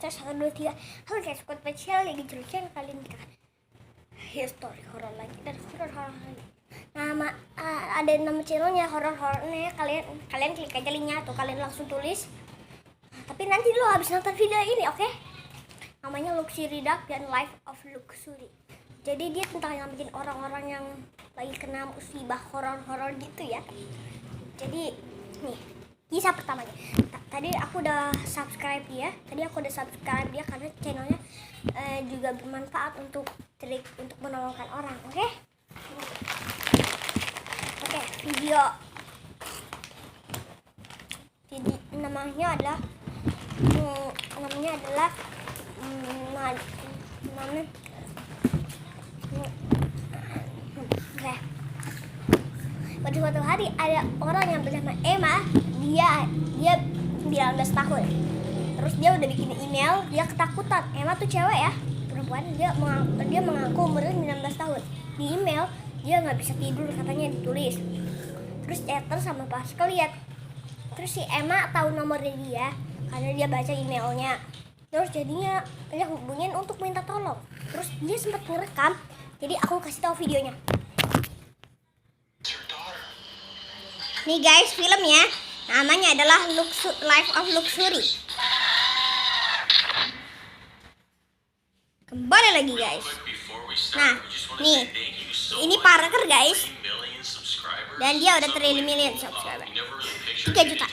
tes 1 2 3. Halo guys, squad spesial lagi ceritanya kali ini kan history horror lagi dan horror lagi. Ada nama channelnya horror-horornya, kalian klik aja linknya atau kalian langsung tulis. Tapi nanti lo habis nonton video ini, oke? Namanya Luxury Dark dan Life of Luxury. Jadi dia tentang nyelamatin orang-orang yang lagi kena musibah horor-horor gitu ya. Jadi nih kisah pertamanya. Tadi aku udah subscribe dia. Karena channelnya juga bermanfaat untuk trik untuk menolongkan orang. Oke, video. Jadi namanya adalah pada suatu hari ada orang yang bernama Emma. Dia 19 tahun. Terus dia udah bikin email, dia ketakutan. Emma tuh cewek ya, perempuan. Dia mengaku umurnya 19 tahun. Di email dia nggak bisa tidur, katanya ditulis. Terus chatter sama Pascal lihat. Terus si Emma tahu nomornya dia karena dia baca emailnya. Terus jadinya dia hubungin untuk minta tolong. Terus dia sempat ngerekam. Jadi aku kasih tahu videonya. Nih guys, filmnya namanya adalah Life of Luxury. Kembali lagi guys. Nah, nih ini Parker guys. Dan dia udah 3 million subscriber. 3 juta.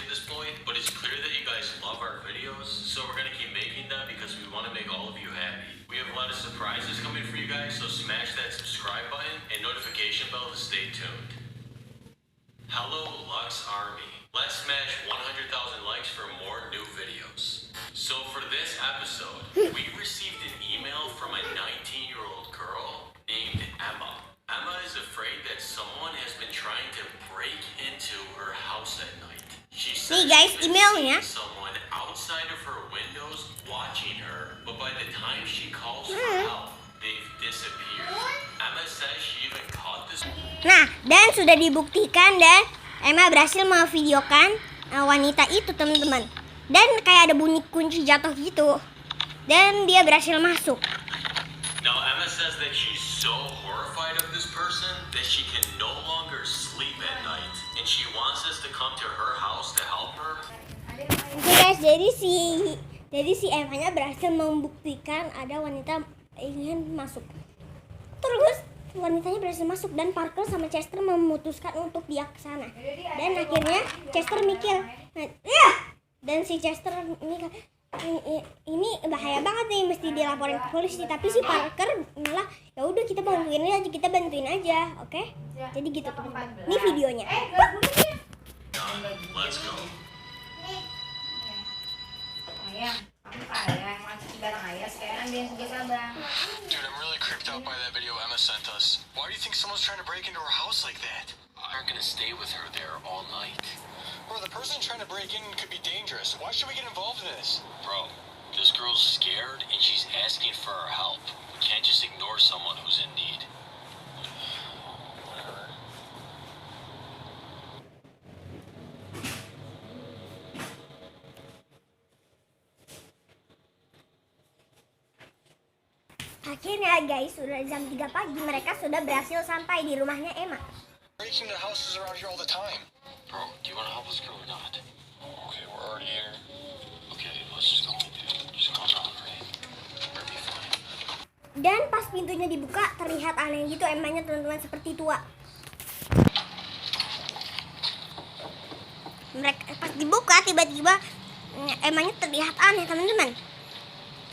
Hello Lux Army. Let's smash 100,000 likes for more new videos. So for this episode, we received an email from a 19-year-old girl named Emma. Emma is afraid that someone has been trying to break into her house at night. She says nih guys, emailnya someone outside of her windows watching her, but by the time she calls for help, they've disappeared. Emma says she even caught this. Nah, dan sudah dibuktikan dan Emma berhasil memvideokan wanita itu, teman-teman. Dan kayak ada bunyi kunci jatuh gitu. Dan dia berhasil masuk. Now Emma says that she's so horrified of this person that she can no longer sleep at night, and she wants us to come to her house to help her. Oke guys, jadi si Emma-nya berhasil membuktikan ada wanita ingin masuk. Terus wanitanya berhasil masuk dan Parker sama Chester memutuskan untuk dia ke sana. Dan akhirnya Chester mikir, dan si Chester ini bahaya banget nih, mesti dilaporin ke polisi. Tapi si Parker malah ya udah kita bantuin aja, oke? Jadi gitu teman-teman. Ini videonya. Let's go. Dude, I'm really creeped out by that video Emma sent us. Why do you think someone's trying to break into her house like that? I'm gonna stay with her there all night. Bro, the person trying to break in could be dangerous. Why should we get involved in this? Bro, this girl's scared and she's asking for our help. We can't just ignore someone who's in need. Akhirnya guys, sudah jam 3 pagi, mereka sudah berhasil sampai di rumahnya Emma. Breaking into houses around here all the time. Bro, do you want to help this girl or not? Okay, we're already here. Okay, let's just go. Just calm down, right? We'll be fine. Dan pas pintunya dibuka, terlihat aneh gitu Emma-nya, teman-teman, seperti tua. Mereka pas dibuka tiba-tiba Emma-nya terlihat aneh, teman-teman.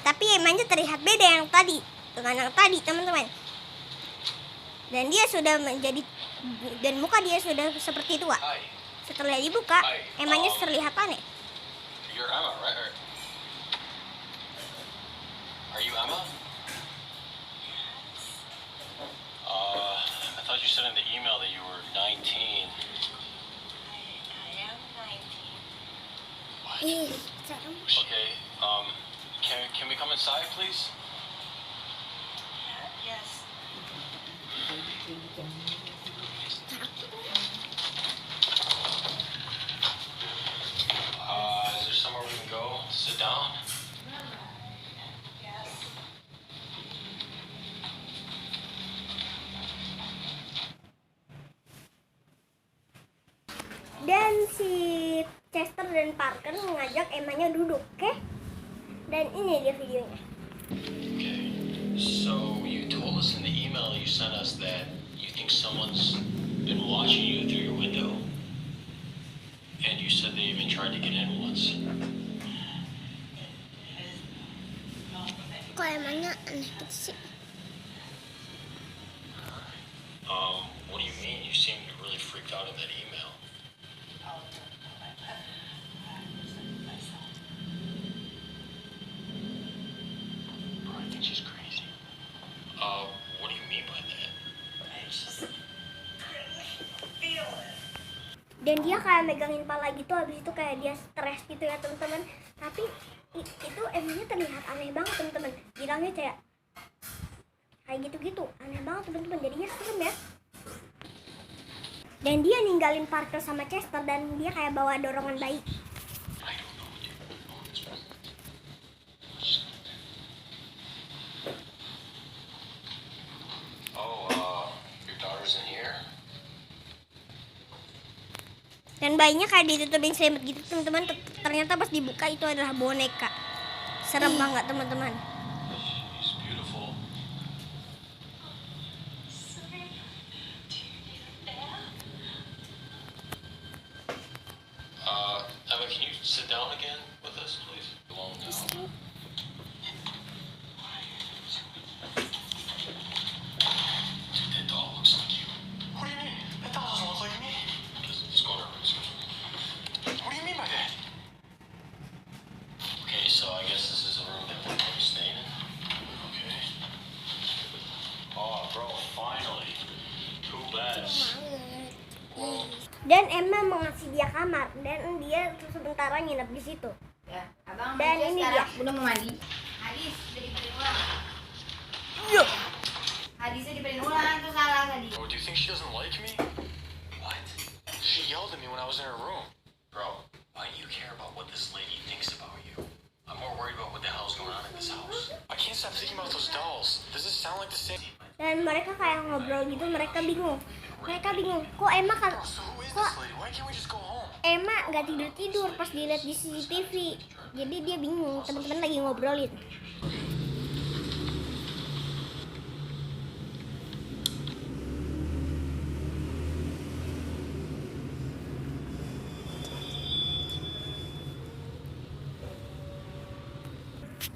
Tapi Emma-nya terlihat beda yang tadi dengan yang tadi, teman-teman. Dan dia sudah menjadi, dan muka dia sudah seperti tua. Setelah dibuka, Emma-nya terlihat aneh. You're Emma, right? Are you Emma? I thought you said in the email that you were 19. I am 19. What? Okay, can we come inside, please? Yes. Is there somewhere we can go? Sit down? si Chester dan Parker mengajak Emma-nya duduk, oke? Dan ini dia videonya. Okay. So you told us in the email you sent us that you think someone's been watching you through your window. And you said they even tried to get in once. Kok Emma-nya aneh gitu sih? What do you mean? You seemed really freaked out in that email. Bro, I think she's crazy. What do you mean by that? Dan dia kayak megangin pala gitu, habis itu kayak dia stres gitu ya teman-teman. Tapi itu Emma-nya terlihat aneh banget teman-teman. Bilangnya kayak gitu-gitu, aneh banget teman-teman. Jadinya serem ya. Dan dia ninggalin Parker sama Chester dan dia kayak bawa dorongan bayi. I don't know, dude. Your daughter's in here? Dan bayinya kayak ditutupin selimut gitu teman-teman. Ternyata pas dibuka itu adalah boneka. Serem banget teman-teman. She's beautiful. Emma, can you sit down again with us, please? Alone now. Dude, that doll looks like you. What do you mean? That doll doesn't look like me. Let's go in our room. What do you mean by that? Okay, so I guess this is a room that we're going to be staying in. Okay. Oh, bro, finally. Too bad. Whoa. Dan Emma mengasih dia kamar dan dia sementara nginep di situ. Ya, abang Dan mandi ini sekarang. dia. Udah mau mandi. Hadis udah dibeliin ulang. Yuk. Hadisnya dibeliin ulang tuh salah tadi. Oh, do you think she doesn't like me? What? She yelled at me when I was in her room. Bro, why do you care about what this lady thinks about you? I'm more worried about what the hell's going on in this house. I can't stop thinking about those dolls. Does it sound like the same? Dan mereka kayak ngobrol gitu, mereka bingung. Kok Emma kan? Bro, so who is Kok this lady? Why can't we just go home? Emma nggak tidur pas dilihat di CCTV. Jadi dia bingung. Teman-teman lagi ngobrolin.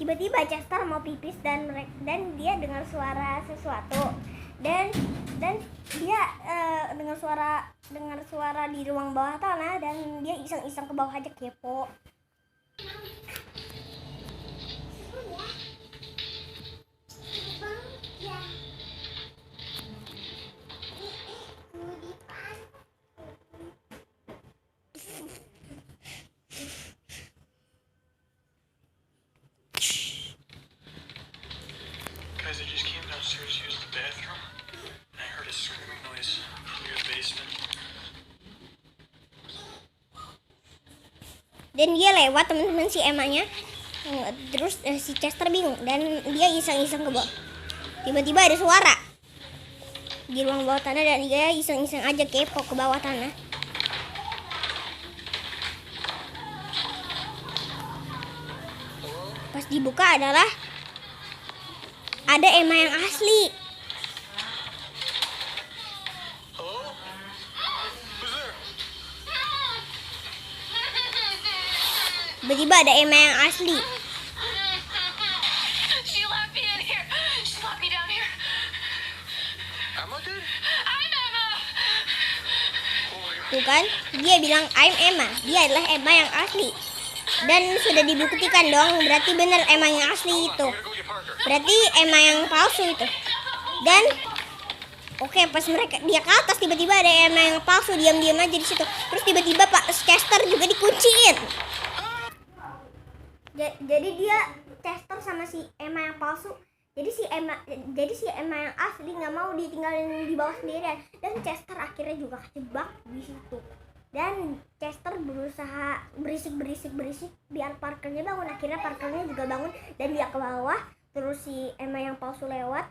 Tiba-tiba Chester mau pipis dan dia dengar suara sesuatu dan dia dengar suara di ruang bawah tanah dan dia iseng-iseng ke bawah aja kepo. Guys, I just came downstairs to use the bathroom. And I heard a screaming noise from your basement. Dan dia lewat teman-teman si Emma-nya. Terus si Chester bingung dan dia iseng-iseng ke bawah. Tiba-tiba ada suara di ruang bawah tanah dan dia iseng-iseng aja kepo ke bawah tanah. Pas dibuka adalah ada Emma yang asli. Hello? Who's there? Tiba-tiba ada Emma yang asli. She locked me in here. She locked me down here. Emma did? I'm Emma. Oh my god. Tuh kan, dia bilang I'm Emma. Dia adalah Emma yang asli. Dan sudah dibuktikan dong, berarti benar Emma yang asli itu. I'm gonna go get Parker. Berarti Emma yang palsu itu. Dan oke, pas dia ke atas tiba-tiba ada Emma yang palsu diam-diam aja di situ. Terus tiba-tiba Pak Chester juga dikunciin. Jadi dia Chester sama si Emma yang palsu. Jadi si Emma yang asli nggak mau ditinggalin di bawah sendirian. Dan Chester akhirnya juga kejebak di situ. Dan Chester berusaha berisik biar Parkernya bangun. Akhirnya Parkernya juga bangun dan dia ke bawah. Terus si Emma yang palsu lewat.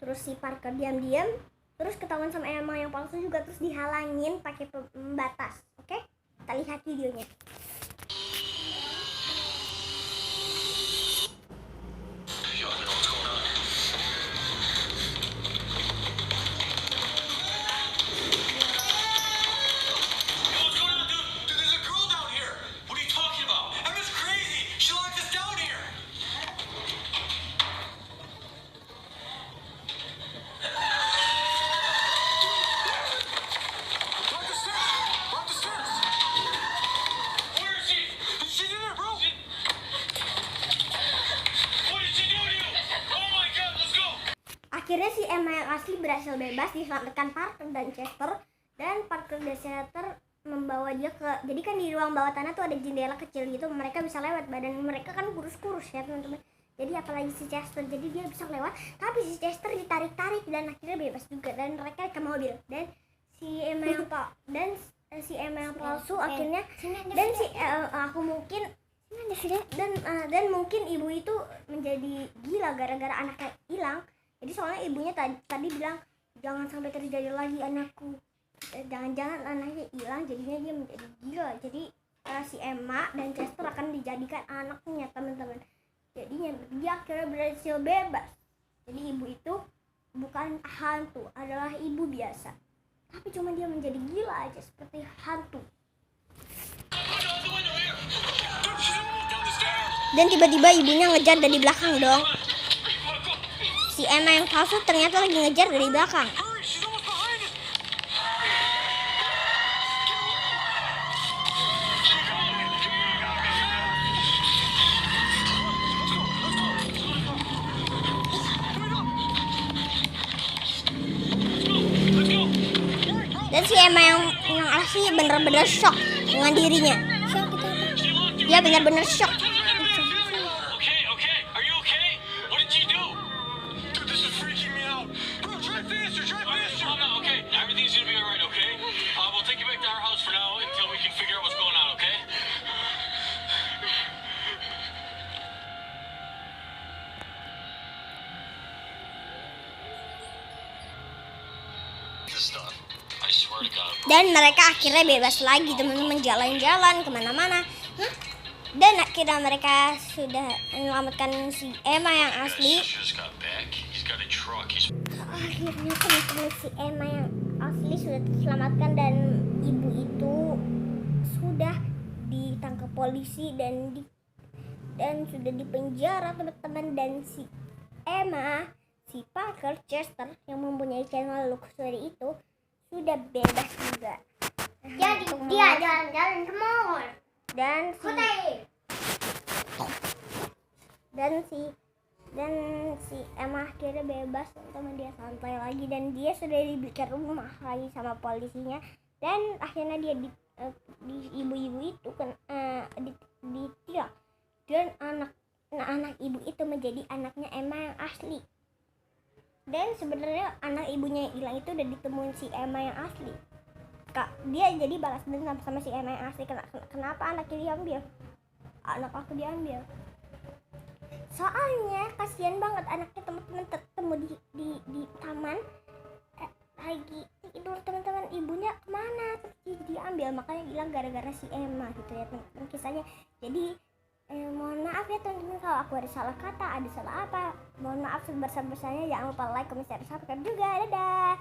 Terus si Parker diam-diam. Terus ketahuan sama Emma yang palsu juga, terus dihalangin pakai pembatas. Oke? Kita lihat videonya. Yo, I know what's going on. Yo, what's going on, dude? Dude, there's a girl down here. What are you talking about? Emma's crazy. She locked us down here. We're up the stairs. Where is she? She's in there, bro. What did she do to you? Oh my god, let's go. Akhirnya si Emma yang asli berhasil bebas, diselamatkan Parker dan Chester. Dan Parker dan Chester membawa dia ke, jadi kan di ruang bawah tanah tuh ada jendela kecil gitu, mereka bisa lewat. Badan mereka kan kurus-kurus ya teman-teman. Jadi apalagi si Chester, jadi dia bisa lewat, tapi si Chester ditarik-tarik dan akhirnya bebas juga. Dan mereka ke mobil. Dan si Emma yang si Emma yang palsu akhirnya, dan si aku mungkin dan mungkin ibu itu menjadi gila gara-gara anaknya hilang. Jadi soalnya ibunya tadi bilang jangan sampai terjadi lagi anakku, jangan-jangan anaknya hilang, jadinya dia menjadi gila. Jadi si Emma dan Chester akan dijadikan anaknya teman-teman. Jadinya dia akhirnya berhasil bebas. Jadi ibu itu bukan hantu, adalah ibu biasa, tapi cuma dia menjadi gila aja seperti hantu. Dan tiba-tiba ibunya ngejar dari belakang dong. Si Emma yang palsu ternyata lagi ngejar dari belakang. Hurry, she's almost behind us. Dan si Emma yang asli bener-bener shock dengan dirinya. Dia benar-benar shock. Okay. Are you okay? What did you do? Dude, this is freaking me out. Bro, try faster. I'm not okay. Everything's gonna be alright, okay? We'll take you back to our house for now until we can figure out what's going on, okay? This stuff. I swear to God. Dan mereka akhirnya bebas lagi teman-teman, jalan-jalan kemana-mana. Dan akhirnya mereka sudah menyelamatkan si Emma yang asli. Just got back. He's got a truck. Akhirnya teman-teman si Emma yang asli sudah terselamatkan dan ibu itu sudah ditangkap polisi dan sudah dipenjara teman-teman. Dan si Emma, si Parker, Chester yang mempunyai channel Luxury itu sudah bebas juga. Jadi dia jalan-jalan ke mall. Dan si Emma akhirnya bebas, teman, dia santai lagi dan dia sudah diberikan rumah lagi sama polisinya. Dan akhirnya dia di ibu-ibu itu kan ditilang. Dan anak ibu itu menjadi anaknya Emma yang asli. Dan sebenarnya anak ibunya yang hilang itu udah ditemuin si Emma yang asli. Dia jadi balas dendam sama si Emma yang asli. Kenapa anaknya diambil? Anak aku diambil. Soalnya kasihan banget anaknya teman-teman ketemu di taman lagi tidur teman-teman, ibunya kemana terus diambil, makanya bilang gara-gara si Emma gitu ya teman-teman kisahnya. Jadi mohon maaf ya teman-teman kalau aku ada salah kata, ada salah apa, mohon maaf sebesar-besarnya. Jangan lupa like, comment, share, subscribe juga. Dadah.